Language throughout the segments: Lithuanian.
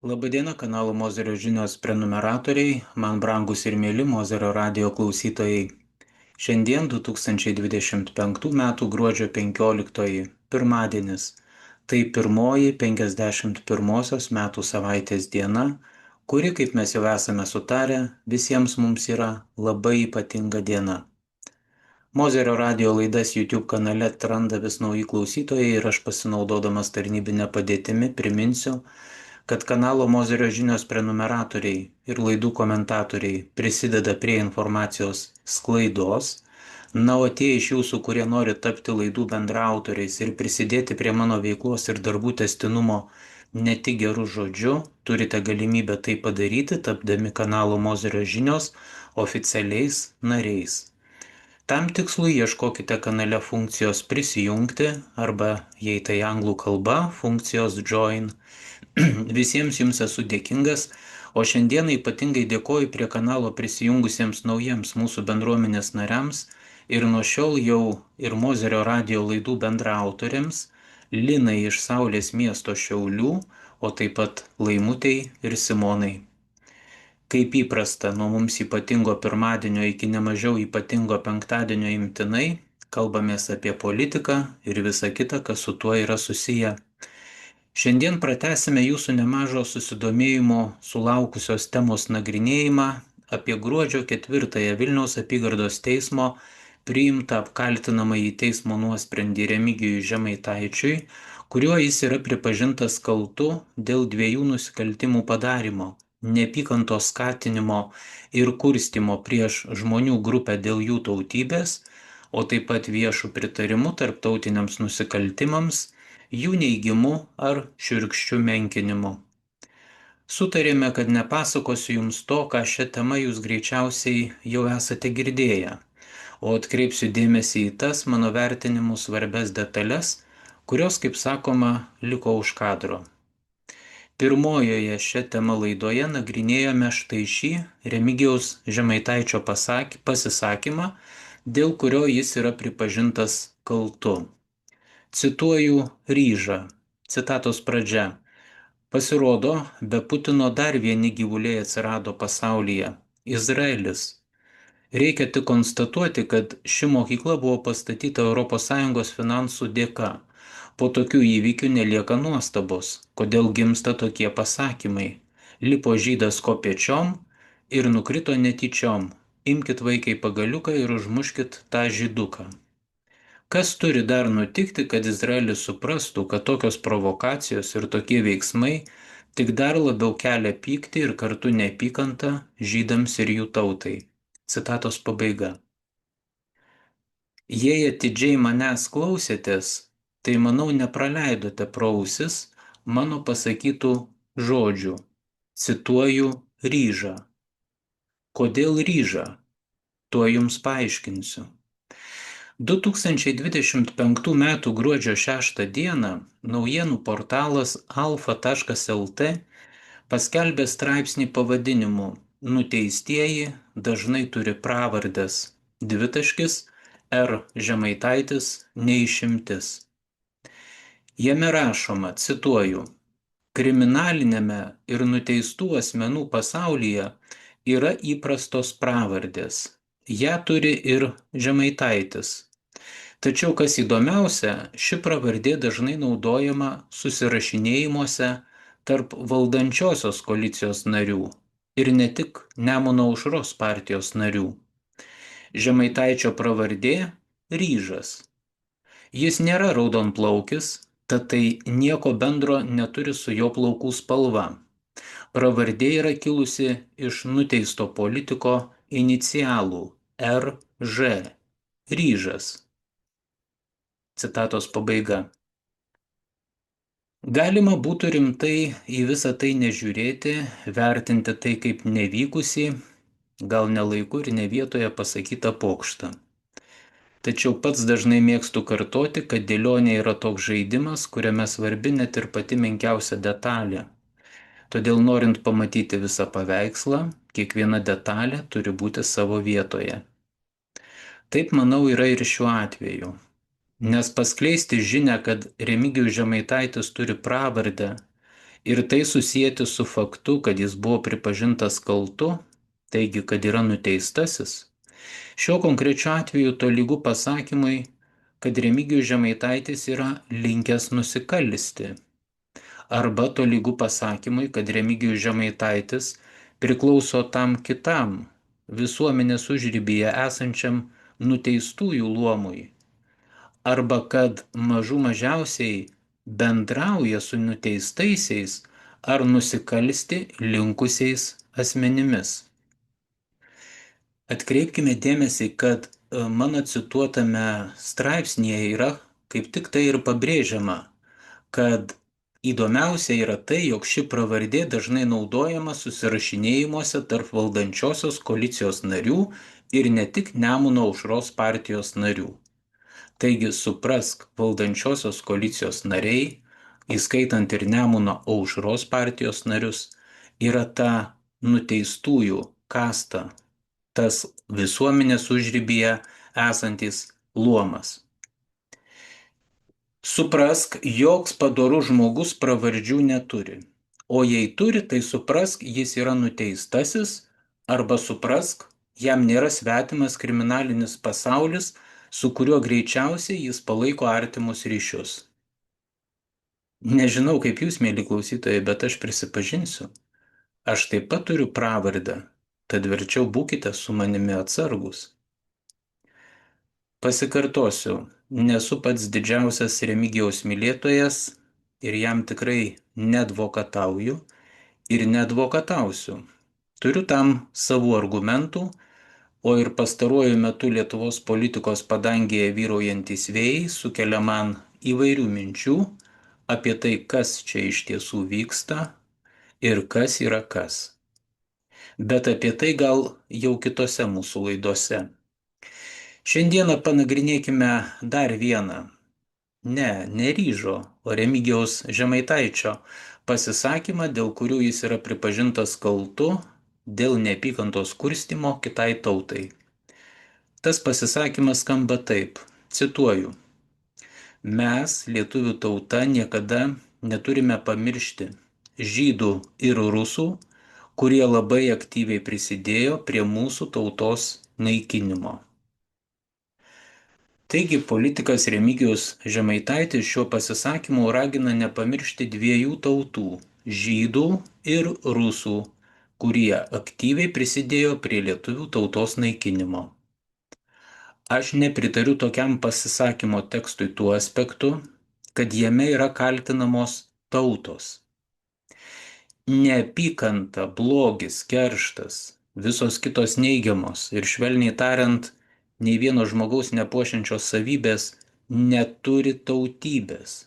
Labadiena kanalo Mozerio žinios prenumeratoriai, man brangus ir mėly Mozerio radio klausytojai. Šiandien 2025 m. gruodžio 15, pirmadienis. Tai pirmoji 51 metų savaitės diena, kuri, kaip mes jau esame sutarę, visiems mums yra labai ypatinga diena. Mozerio radio laidas YouTube kanale atranda vis nauji klausytojai ir aš pasinaudodamas tarnybinę padėtimi priminsiu, kad kanalo Mozerio žinios prenumeratoriai ir laidų komentatoriai prisideda prie informacijos sklaidos. Na, o tie iš jūsų, kurie nori tapti laidų bendraautoriais ir prisidėti prie mano veiklos ir darbų tęstinumo ne tik gerų žodžių, turite galimybę tai padaryti, tapdami kanalo Mozerio žinios oficialiais nariais. Tam tikslui ieškokite kanale funkcijos prisijungti arba, jei tai anglų kalba, funkcijos join. Visiems jums esu dėkingas, o šiandieną ypatingai dėkoju prie kanalo prisijungusiems naujiems mūsų bendruomenės nariams ir nuo šiol jau ir Mozerio radio laidų bendraautoriams Linai iš Saulės miesto Šiaulių, o taip pat Laimutei ir Simonai. Kaip įprasta, nuo mums ypatingo pirmadienio iki nemažiau ypatingo penktadienio imtinai, kalbamės apie politiką ir visą kitą, kas su tuo yra susiję. Šiandien pratęsime jūsų nemažo susidomėjimo sulaukusios temos nagrinėjimą apie gruodžio 4 Vilniaus apygardos teismo priimtą apkaltinamąjį teismo nuosprendį Remigijui Žemaitaičiui, kuriuo jis yra pripažintas kaltu dėl 2 nusikaltimų padarymo - neapykantos skatinimo ir kurstymo prieš žmonių grupę dėl jų tautybės, o taip pat viešų pritarimų tarptautiniams nusikaltimams, jų neigimu ar šiurkščiu menkinimu. Sutarėme, kad nepasakosiu jums to, ką šią temą jūs greičiausiai jau esate girdėję, o atkreipsiu dėmesį į tas mano vertinimų svarbias detalės, kurios, kaip sakoma, liko už kadro. Pirmojoje šią temą laidoje nagrinėjome štai šį Remigijaus Žemaitaičio pasisakymą, dėl kurio jis yra pripažintas kaltu. Cituoju ryžą. Citatos pradžia. Pasirodo, be Putino dar vieni gyvuliai atsirado pasaulyje - Izraelis. Reikia tik konstatuoti, kad ši mokykla buvo pastatyta ES finansų dėka. Po tokių įvykių nelieka nuostabos, kodėl gimsta tokie pasakymai. Lipo žydas kopėčiom ir nukrito netyčiom. Imkit vaikai pagaliuką ir užmuškit tą žyduką. Kas turi dar nutikti, kad Izraelis suprastų, kad tokios provokacijos ir tokie veiksmai tik dar labiau kelia pyktį ir kartu neapykantą žydams ir jų tautai. Citatos pabaiga. Jei atidžiai manęs klausėtės, tai manau nepraleidote pro ausis mano pasakytų žodžių. Cituoju ryžą. Kodėl ryžą? Tuo jums paaiškinsiu. 2025 m. gruodžio 6 d. naujienų portalas alfa.lt paskelbė straipsnį pavadinimu Nuteistieji dažnai turi pravardes R. Žemaitaitis neišimtis. Jame rašoma, cituoju, kriminalinėme ir nuteistų asmenų pasaulyje yra įprastos pravardės. Ja turi ir Žemaitaitis. Tačiau kas įdomiausia, ši pravardė dažnai naudojama susirašinėjimuose tarp valdančiosios koalicijos narių ir ne tik Nemuno aušros partijos narių. Žemaitaičio pravardė ryžas. Jis nėra raudonplaukis, tad tai nieko bendro neturi su jo plaukų spalva. Pravardė yra kilusi iš nuteisto politiko inicialų RŽ. Ryžas. Citatos pabaiga. Galima būtų rimtai į visą tai nežiūrėti, vertinti tai kaip nevykusį, gal ne laiku ir ne vietoje pasakytą pokštą. Tačiau pats dažnai mėgstu kartoti, kad dėlionė yra toks žaidimas, kuriame svarbi net ir pati menkiausia detalė. Todėl norint pamatyti visą paveikslą, kiekviena detalė turi būti savo vietoje. Taip, manau, yra ir šiuo atveju. Nes paskleisti žinią, kad Remigijus Žemaitaitis turi pravardę Ir tai susijęti su faktu, kad jis buvo pripažintas kaltu, taigi, kad yra nuteistasis. Šiuo konkrečiu atveju to lygu pasakymui, kad Remigijus Žemaitaitis yra linkęs nusikalsti. Arba to lygu pasakymui, kad Remigijus Žemaitaitis priklauso tam kitam visuomenės užribyje esančiam nuteistųjų luomui. Arba kad mažų mažiausiai bendrauja su nuteistaisiais ar nusikalsti linkusiais asmenimis. Atkreipkime dėmesį, kad mano cituotame straipsnėje yra kaip tik tai ir pabrėžiama, kad įdomiausia yra tai, jog ši pravardė dažnai naudojama susirašinėjimuose tarp valdančiosios koalicijos narių ir ne tik Nemuno aušros partijos narių. Taigi suprask, valdančiosios koalicijos nariai, įskaitant ir Nemuno aušros partijos narius, yra ta nuteistųjų kasta, tas visuomenės užribyje esantis luomas. Suprask, joks padorus žmogus pravardžių neturi. O jei turi, tai suprask, jis yra nuteistasis, arba suprask, jam nėra svetimas kriminalinis pasaulis, su kuriuo greičiausiai jis palaiko artimus ryšius. Nežinau, kaip jūs, mėly klausytojai, bet aš prisipažinsiu. Aš taip pat turiu pravardę, tad verčiau būkite su manimi atsargus. Pasikartosiu, nesu pats didžiausias Remigijaus mylėtojas ir jam tikrai neadvokatauju ir neadvokatausiu. Turiu tam savų argumentų, o ir pastaruoju metu Lietuvos politikos padangėje vyraujantys vėjai sukelia man įvairių minčių apie tai, kas čia iš tiesų vyksta ir kas yra kas. Bet apie tai gal jau kitose mūsų laidose. Šiandieną panagrinėkime dar vieną, ne Ryžo, o Remigijaus Žemaitaičio pasisakymą, dėl kurių jis yra pripažintas kaltu dėl neapykantos kurstymo kitai tautai. Tas pasisakymas skamba taip, cituoju: Mes, lietuvių tauta, niekada neturime pamiršti žydų ir rusų, kurie labai aktyviai prisidėjo prie mūsų tautos naikinimo. Taigi politikas Remigijus Žemaitaitis šiuo pasisakymu ragina nepamiršti dviejų tautų - žydų ir rusų, kurie aktyviai prisidėjo prie lietuvių tautos naikinimo. Aš nepritariu tokiam pasisakymo tekstui tuo aspektu, kad jame yra kaltinamos tautos. Neapykanta, blogis, kerštas, visos kitos neigiamos ir švelniai tariant, nei vieno žmogaus nepuošiančios savybės neturi tautybės.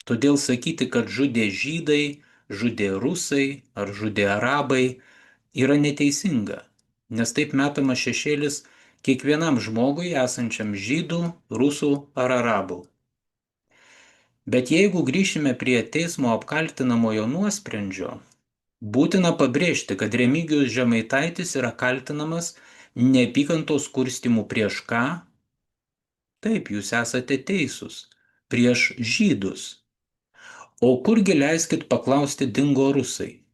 Todėl sakyti, kad žudė žydai, žudė rusai ar žudė arabai yra neteisinga, nes taip metamas šešėlis kiekvienam žmogui esančiam žydų, rusų ar arabų. Bet jeigu grįšime prie teismo apkaltinamojo nuosprendžio, būtina pabrėžti, kad Remigijus Žemaitaitis yra kaltinamas neapykantos kurstimu prieš ką? Taip, jūs esate teisūs, prieš žydus. O kurgi leiskit paklausti dingo rusai?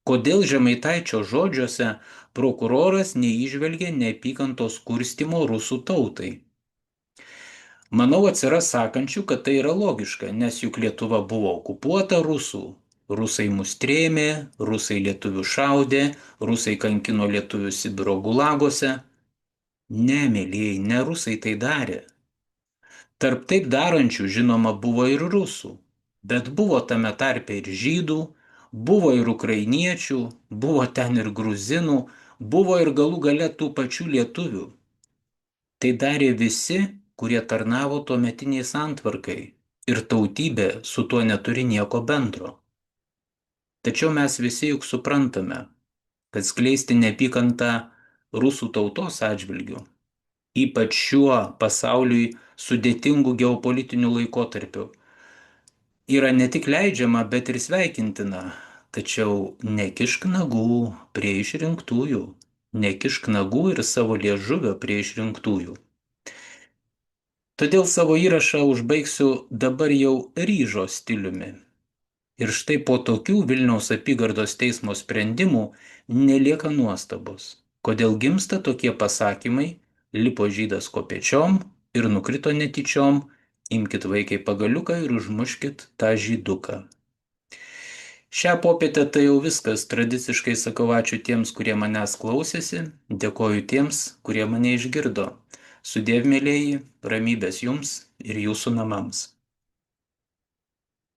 Kodėl Žemaitaičio žodžiuose prokuroras neįžvelgia neapykantos kurstimo rusų tautai? Manau, atsiras sakančių, kad tai yra logiška, nes juk Lietuva buvo okupuota rusų. Rusai mus trėmė, rusai lietuvių šaudė, rusai kankino lietuvių Sibiro gulagose. Ne, mėlyjei, ne rusai tai darė. Tarp taip darančių, žinoma, buvo ir rusų, bet buvo tame tarpe ir žydų, buvo ir ukrainiečių, buvo ten ir gruzinų, buvo ir galų gale tų pačių lietuvių. Tai darė visi, kurie tarnavo tuometiniai santvarkai ir tautybė su tuo neturi nieko bendro. Tačiau mes visi juk suprantame, kad skleisti neapykantą rusų tautos atžvilgių, ypač šiuo pasauliui sudėtingų geopolitinių laikotarpių, yra ne tik leidžiama, bet ir sveikintina. Tačiau nekišk nagų prie išrinktųjų, nekišk nagų ir savo liežuvio prie išrinktųjų. Todėl savo įrašą užbaigsiu dabar jau Ryžo stiliumi. Ir štai po tokių Vilniaus apygardos teismo sprendimų nelieka nuostabos, kodėl gimsta tokie pasakymai: lipo žydas kopėčiom ir nukrito netyčiom, imkit vaikai pagaliuką ir užmuškit tą žyduką. Šią popietę tai jau viskas. Tradiciškai sakau ačiū tiems, kurie manęs klausėsi, dėkoju tiems, kurie mane išgirdo. Sudiev, mėlyjeji, ramybės jums ir jūsų namams.